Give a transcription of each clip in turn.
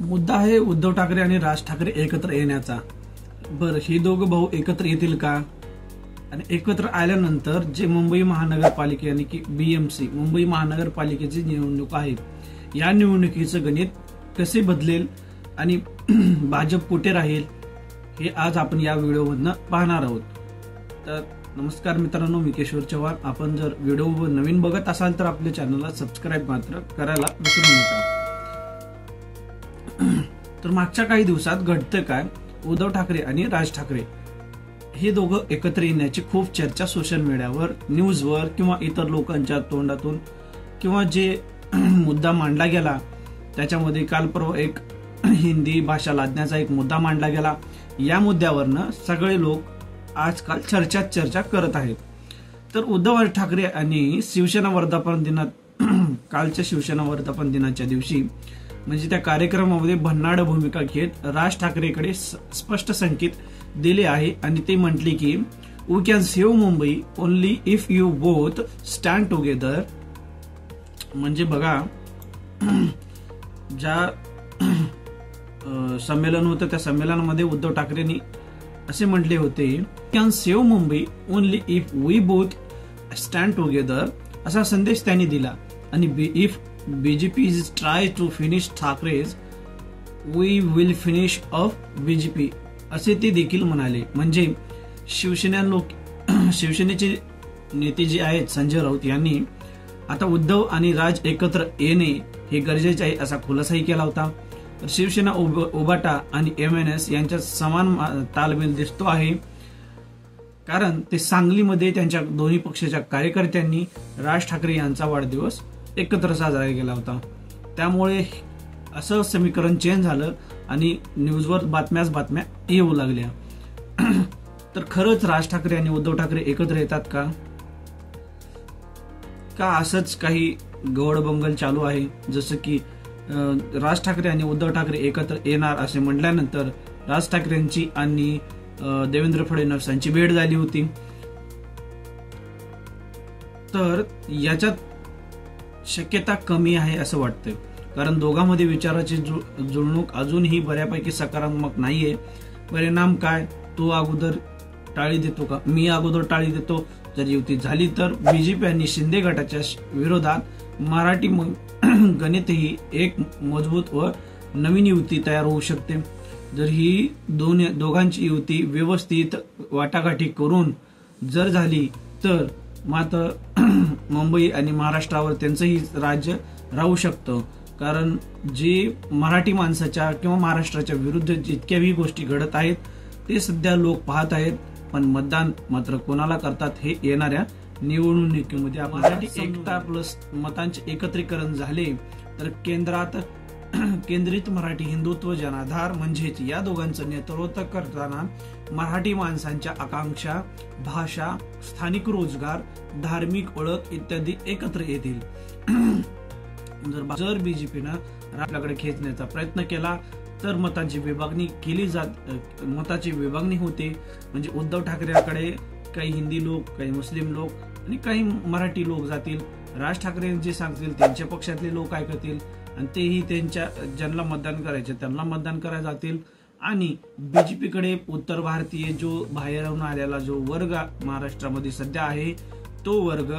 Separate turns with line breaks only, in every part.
मुद्दा आहे उद्धव ठाकरे आणि राज ठाकरे एकत्र येण्याचा। बरं, हे दोघं भाऊ एकत्र येतील का? आणि एकत्र आल्यानंतर जे मुंबई महानगरपालिका यानी की बीएमसी मुंबई महानगरपालिकेची निवडणूक आहे, या निवडणुकीचं गणित कसे बदलेल आणि भाजप कुठे राहील हे आज आपण या व्हिडिओमधनं पाहणार आहोत। तर नमस्कार मित्रांनो, मी किशोर चव्हाण। आपण जर व्हिडिओ नवीन बघत असाल तर आपल्या चॅनलला सबस्क्राईब मात्र करायला विसरू नका। तर मागच्या काही दिवसात घडतं काय, उद्धव ठाकरे आणि राज ठाकरे हे दोघं एकत्र येण्याची खूप चर्चा सोशल मीडियावर, न्यूजवर किंवा इतर लोकांच्या तोंडातून किंवा जे मुद्दा मांडला गेला त्याच्यामध्ये काल परवा एक हिंदी भाषा लादण्याचा एक मुद्दा मांडला गेला। या मुद्द्यावरनं सगळे लोक आजकाल चर्चा करत आहेत। तर उद्धव ठाकरे आणि शिवसेना वर्धापन दिनात कालच्या शिवसेना वर्धापन दिनाच्या दिवशी म्हणजे त्या कार्यक्रमामध्ये भन्नाड भूमिका घेत राज ठाकरेकडे स्पष्ट संकेत दिले आहे आणि ते म्हटले की we can save Mumbai only if you both stand together. म्हणजे बघा, ज्या संमेलन होतं त्या संमेलनामध्ये उद्धव ठाकरेंनी असे म्हटले होते, can save Mumbai only if we both stand together असा संदेश त्यांनी दिला। आणि if BJP is try to finish Thackerays we will finish off BJP असे ते देखील म्हणाले। म्हणजे शिवसेनेचे नेते जे आहेत संजय राऊत यांनी आता उद्धव आणि राज एकत्र येणे हे गरजेचे आहे असा खुलासाही केला होता। शिवसेना उबाटा आणि एमएनएस यांच्यात समान तालमेल दिसतो आहे, कारण ते सांगलीमध्ये त्यांच्या दोन्ही पक्षाच्या कार्यकर्त्यांनी राज ठाकरे यांचा वाढदिवस एकत्र साजरा केला होता। त्यामुळे असं समीकरण चेंज झालं आणि न्यूजवर बातम्या येऊ लागल्या। तर खरंच राज ठाकरे आणि उद्धव ठाकरे एकत्र येतात का असंच काही गौडबंगल चालू आहे? जसं की राज ठाकरे आणि उद्धव ठाकरे एकत्र येणार असे म्हटल्यानंतर राज ठाकरेंची आणि देवेंद्र फडणवीसांची भेट झाली होती। तर याच्यात शक्यता कमी आहे असं वाटतंय, कारण दोघांमध्ये विचाराची जुळणूक अजूनही बऱ्यापैकी सकारात्मक नाहीये। परिणाम काय, तो अगोदर टाळी देतो का, मी अगोदर टाळी देतो। जर युती झाली तर बीजेपी आणि शिंदे गटाच्या विरोधात मराठी गणितही एक मजबूत व नवीन युती तयार होऊ शकते। जर ही दोघांची युती व्यवस्थित वाटाघाटी करून जर झाली तर मात्र मुंबई आणि महाराष्ट्रावर त्यांचंही राज्य राहू शकतं, कारण जे मराठी माणसाच्या किंवा महाराष्ट्राच्या विरुद्ध जितक्याही गोष्टी घडत आहेत ते सध्या लोक पाहत आहेत। पण मतदान मात्र कोणाला करतात हे येणाऱ्या निवडणुकीमध्ये मराठी एकता प्लस मतांचे एकत्रीकरण झाले तर केंद्रित मराठी हिंदुत्व जनाधार म्हणजेच या दोघांचं नेतृत्व करताना मराठी माणसांच्या आकांक्षा, भाषा, स्थानिक रोजगार, धार्मिक ओळख इत्यादी एकत्र येतील। जर बीजेपीनं आपल्याकडे खेचण्याचा प्रयत्न केला तर मताची विभागणी होते। म्हणजे उद्धव ठाकरेंकडे काही हिंदी लोक, काही मुस्लिम लोक आणि काही मराठी लोक जातील। राज ठाकरे जे सांगतील त्यांच्या पक्षातले लोक ऐकतील आणि तेही त्यांच्या ज्यांना मतदान करायचे त्यांना मतदान करायला जातील। आणि बीजेपीकडे उत्तर भारतीय जो बाहेरून आलेला जो वर्ग महाराष्ट्रामध्ये सध्या आहे तो वर्ग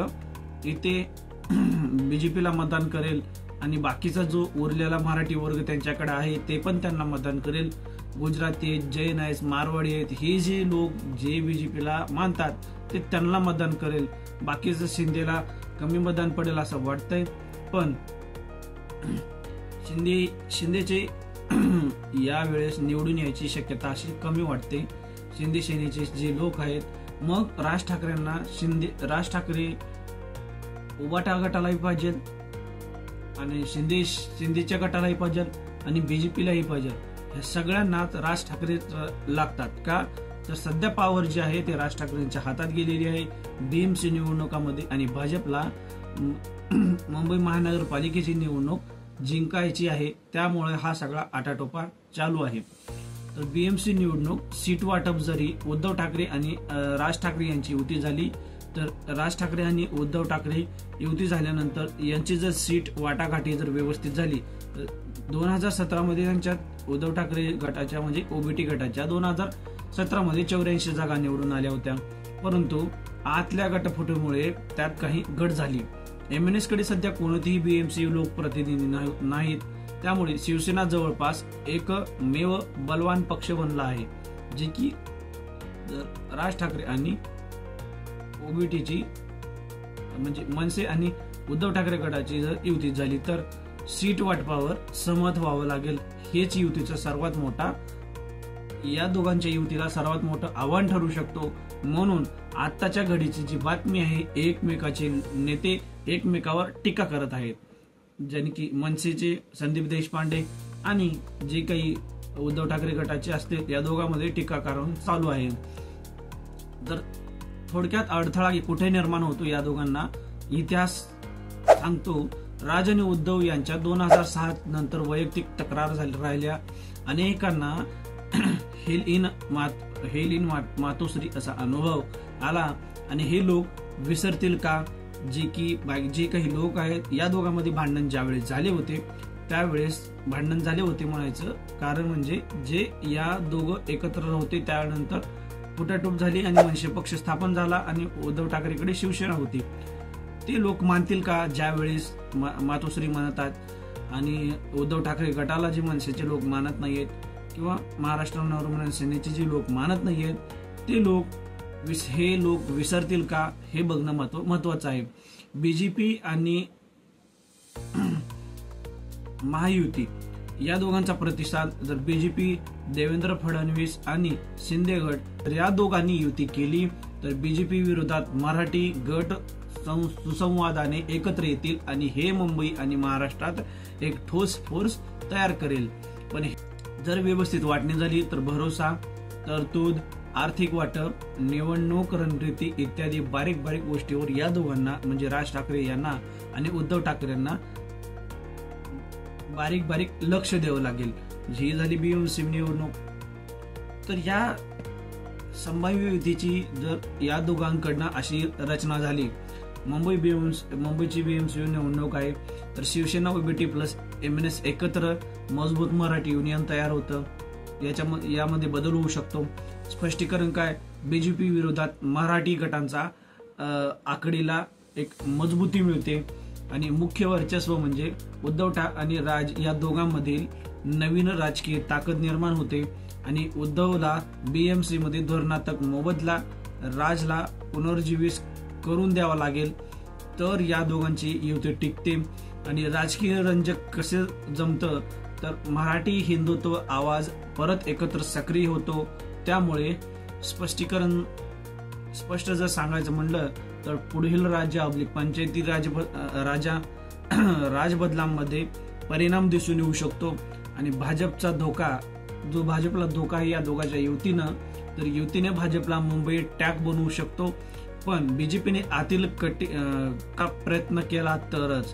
इथे बीजेपीला मतदान करेल आणि बाकीचा जो उरलेला मराठी वर्ग त्यांच्याकडे आहे ते पण त्यांना मतदान करेल। गुजराती, जैन आहेत, मारवाडी आहेत, हे जे लोक जे बीजेपीला मानतात ते त्यांना मतदान करेल। बाकीचं शिंदेला कमी मतदान पडेल असं वाटतंय। पण शिंदेचे यावेळेस निवडून यायची शक्यता अशी कमी वाटते। शिंदे सेनेचे जे लोक आहेत, मग राज ठाकरे उबाटा गटालाही पाहिजे आणि शिंदेच्या गटालाही पाहिजे आणि बीजेपीलाही पाहिजे। या सगळ्यांना राज ठाकरे लागतात का, तर सध्या पॉवर जी आहे ते राज ठाकरेंच्या हातात गेलेली आहे बीएमसी निवडणुकांमध्ये आणि भाजपला मुंबई महानगरपालिकेची निवडणूक जिंकायची आहे। त्यामुळे हा सगळा आटाटोपा चालू आहे। तर बीएमसी निवडणूक सीट वाटप जरी उद्धव ठाकरे आणि राज ठाकरे यांची युती झाली तर राज ठाकरे आणि उद्धव ठाकरे युती झाल्यानंतर यांची जर सीट वाटाघाटी जर व्यवस्थित झाली तर 2017 मध्ये त्यांच्यात उद्धव ठाकरे गटाच्या म्हणजे ओबीटी गटाच्या 2017 मध्ये 84 जागा निवडून आल्या होत्या, परंतु आतल्या गटफुटीमुळे त्यात काही घट झाली. एमएनएस कडे सध्या कोणतेही बीएमसी लोकप्रतिनिधी नाहीत, त्यामुळे शिवसेना जवळपास एकमेव बलवान पक्ष बनला आहे, जे की राज ठाकरे आणि ओबीटीची म्हणजे मनसे आणि उद्धव ठाकरे गटाची जर युती झाली तर सीट वाटपावर सहमत व्हावं लागेल. हेच युतीचा सर्वात मोठा या दोघांच्या युतीला सर्वात मोठं आव्हान ठरू शकतो. म्हणून आताच्या घडीची जी बातमी आहे, एकमेकाचे नेते एकमेकावर टीका करत आहेत, ज्यांनी की मनसेचे संदीप देशपांडे आणि जे काही उद्धव ठाकरे गटाचे असतील या दोघांमध्ये टीकाकारण चालू आहे. तर थोडक्यात अडथळा कुठे निर्माण होतो या दोघांना इतिहास सांगतो. राज आणि उद्धव यांच्या 2006 नंतर वैयक्तिक तक्रार राहिल्या. अनेकांना हेल इन मातोश्री असा अनुभव आला आणि हे लोक विसरतील का? जे काही लोक आहेत या दोघांमध्ये भांडण ज्यावेळेस झाले होते त्यावेळेस भांडण झाले होते म्हणायचं कारण म्हणजे जे या दोघं एकत्र होते त्यानंतर फुटाटूप झाली आणि मनसे पक्ष स्थापन झाला आणि उद्धव ठाकरेकडे शिवसेना होती. ते लोक मानतील का ज्यावेळेस मातोश्री म्हणतात आणि उद्धव ठाकरे गटाला जे मनसेचे लोक मानत नाहीयेत किंवा महाराष्ट्र नवनिर्माण सेनेचे जे लोक मानत नाहीयेत ते लोक विसरतील का हे बघणं महत्वाचं आहे. बीजेपी आणि महायुती या दोघांचा प्रतिसाद जर बीजेपी देवेंद्र फडणवीस आणि शिंदे गट या दोघांनी युती केली तर बीजेपी विरोधात मराठी गट सुसंवादाने एकत्र येतील आणि हे मुंबई आणि महाराष्ट्रात एक ठोस फोर्स तयार करेल. पण जर व्यवस्थित वाटणी झाली तर भरोसा, तरतूद, आर्थिक वाटप, निवडणूक रणनीती इत्यादी बारीक बारीक गोष्टीवर या दोघांना म्हणजे राज ठाकरे यांना आणि उद्धव ठाकरे यांना बारीक बारीक लक्ष द्यावं लागेल. ही झाली बीएमसी निवडणूक. तर या संभाव्य युतीची जर या दोघांकडनं अशी रचना झाली, मुंबईची बीएमसी निवडणूक आहे तर शिवसेना ओबीटी प्लस एमएनएस एकत्र मजबूत मराठी युनियन तयार होतं. यामध्ये बदल होऊ शकतो. स्पष्टीकरण काय? बीजेपी विरोधात मराठी गटांचा आकडीला एक मजबूती मिळते आणि मुख्य वर्चस्व म्हणजे उद्धव आणि राज या दोघांमधील नवीन राजकीय ताकद निर्माण होते आणि उद्धवला बीएमसी मध्ये धोरणात्मक मोबदला, राजला पुनर्जीवित करून द्यावा लागेल तर या दोघांची युती टिकते. आणि राजकीय रंजक कसे जमतं तर मराठी हिंदुत्व आवाज परत एकत्र सक्रिय होतो. त्यामुळे स्पष्ट जर सांगायचं म्हणलं तर पुढील राज्य पंचायती राजबदलांमध्ये परिणाम दिसून येऊ शकतो आणि भाजपचा धोका जो भाजपला धोका आहे या दोघांच्या युतीनं तर युतीने भाजपला मुंबई टॅग बनवू शकतो. पण बीजेपीने आतील का प्रयत्न केला तरच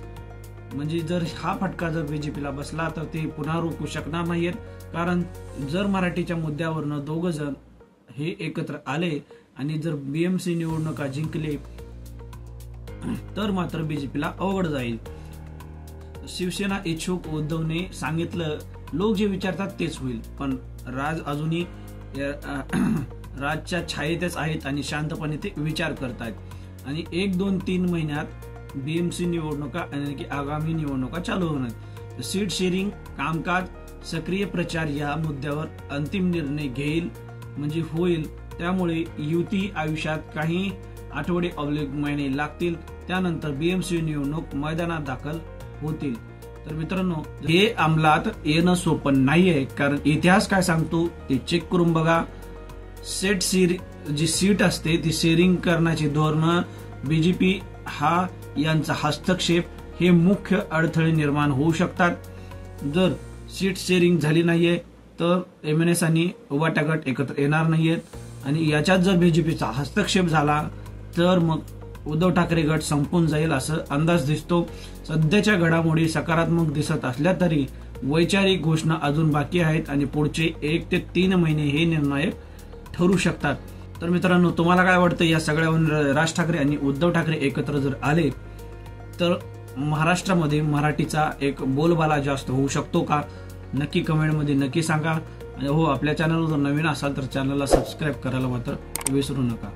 म्हणजे जर हा फटका जर बीजेपीला बसला तर ते पुन्हा रोखू शकणार नाहीत. कारण जर मराठीच्या मुद्द्यावरनं दोघ जण हे एकत्र आले आणि जर बीएमसी निवडणुका जिंकले तर मात्र बीजेपीला अवघड जाईल. शिवसेना इच्छुक उद्धवने सांगितलं लोक जे विचारतात तेच होईल, पण राज अजूनही राजच्या छायेतच आहेत आणि शांतपणे ते विचार करतात आणि 1, 2, 3 महिन्यात बीएमसी निवडणुका आणि आगामी निवडणुका चालू होणार. सीट शेअरिंग, कामकाज, सक्रिय प्रचार या मुद्द्यावर अंतिम निर्णय घेईल म्हणजे होईल. त्यामुळे युती आयुष्यात काही आठवडे महिने लागतील, त्यानंतर बीएमसी निवडणूक मैदानात दाखल होतील. तर मित्रांनो हे अंमलात येणं सोपं नाहीये, कारण इतिहास काय सांगतो ते चेक करून बघा. जी सीट असते ती शेअरिंग करण्याची धोरणं बीजेपी हा यांचा हस्तक्षेप हे मुख्य अडथळे निर्माण होऊ शकतात. जर सीट शेअरिंग झाली नाहीये तर एमएनएस आणि उभाटा गट एकत्र येणार नाहीयेत आणि याच्यात जर बीजेपीचा हस्तक्षेप झाला तर मग उद्धव ठाकरे गट संपून जाईल असं अंदाज दिसतो. सध्याच्या घडामोडी सकारात्मक दिसत असल्या तरी वैचारिक घोषणा अजून बाकी आहेत आणि पुढचे 1 ते 3 महिने हे निर्णायक ठरू शकतात. तर मित्रांनो, तुम्हाला काय वाटतं, या सगळ्यावरून राज ठाकरे आणि उद्धव ठाकरे एकत्र जर आले तर महाराष्ट्रामध्ये मराठीचा एक बोलबाला जास्त होऊ शकतो का? नक्की कमेंटमध्ये नक्की सांगा. आणि हो, आपल्या चॅनलवर जर नवीन असाल तर चॅनलला सबस्क्राईब करायला मात्र विसरू नका.